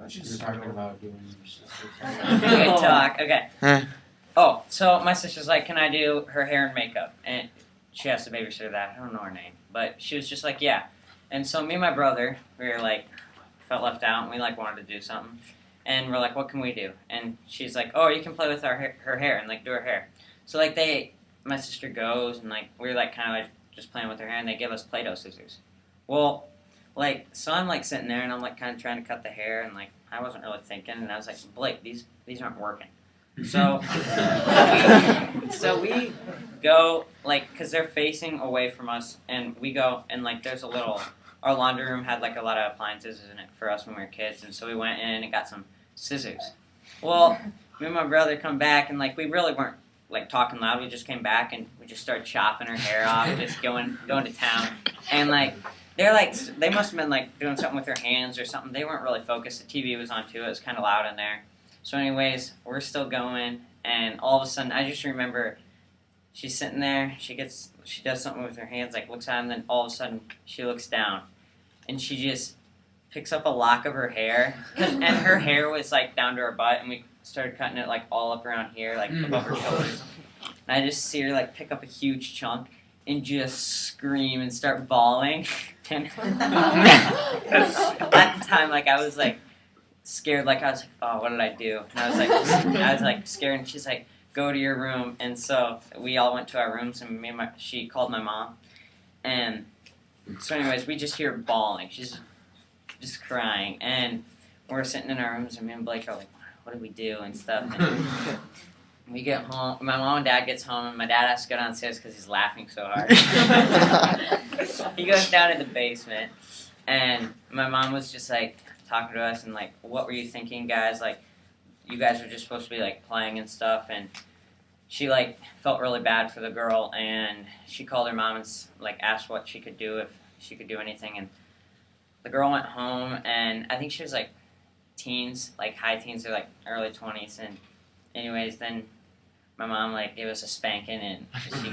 You're talking about doing your sister's Good talk. Okay. Oh, so my sister's like, can I do her hair and makeup? And she has to babysit that. I don't know her name, but she was just like, yeah. And so me and my brother, we were like, felt left out, and we like wanted to do something. And we're like, what can we do? And she's like, oh, you can play with her hair and like do her hair. So like my sister goes and like we're like kind of like just playing with her hair, and they give us Play-Doh scissors. Well, like so I'm like sitting there and I'm like kind of trying to cut the hair, and like I wasn't really thinking, and I was like, Blake, these aren't working. So we go like because they're facing away from us, and we go and like there's a little. Our laundry room had like a lot of appliances in it for us when we were kids, and so we went in and got some scissors. Well, me and my brother come back, and like we really weren't like talking loud. We just came back and we just started chopping her hair off, just going to town. And like they must have been like doing something with their hands or something. They weren't really focused. The TV was on too. It was kind of loud in there. So anyways, we're still going, and all of a sudden I just remember she's sitting there. She does something with her hands, like looks at him, and then all of a sudden she looks down, and she just picks up a lock of her hair, and her hair was like down to her butt, and we started cutting it like all up around here, like above her shoulders. And I just see her like pick up a huge chunk and just scream and start bawling. And at the time, like I was like scared, like I was like, oh, what did I do? And I was like scared, and she's like, go to your room. And so we all went to our rooms, and she called my mom, and so anyways, we just hear her bawling. She's just crying, and we're sitting in our rooms, and me and Blake are like, what do we do and stuff. And we get home. My mom and dad gets home, and my dad has to go downstairs because he's laughing so hard. He goes down to the basement, and my mom was just like talking to us and like, what were you thinking, guys? Like, you guys were just supposed to be like playing and stuff. And she like felt really bad for the girl, and she called her mom and like asked what she could do, if she could do anything. And the girl went home, and I think she was like teens, like high teens or like early 20s. And anyways, then my mom like gave us a spanking, and she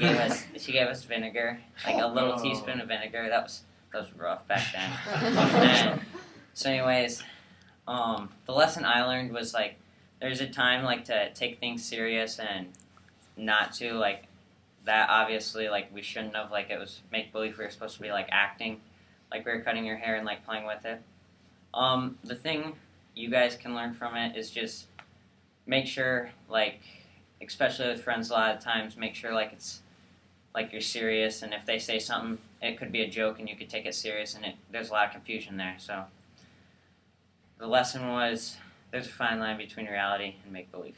gave us vinegar, like a little teaspoon of vinegar. That was rough back then. And so anyways, the lesson I learned was like there's a time like to take things serious and not to like that. Obviously, like we shouldn't have, like it was make believe. We were supposed to be like acting like we were cutting your hair and like playing with it. The thing you guys can learn from it is just make sure, like, especially with friends a lot of times, make sure like it's like you're serious, and if they say something, it could be a joke and you could take it serious, and there's a lot of confusion there. So the lesson was there's a fine line between reality and make-believe.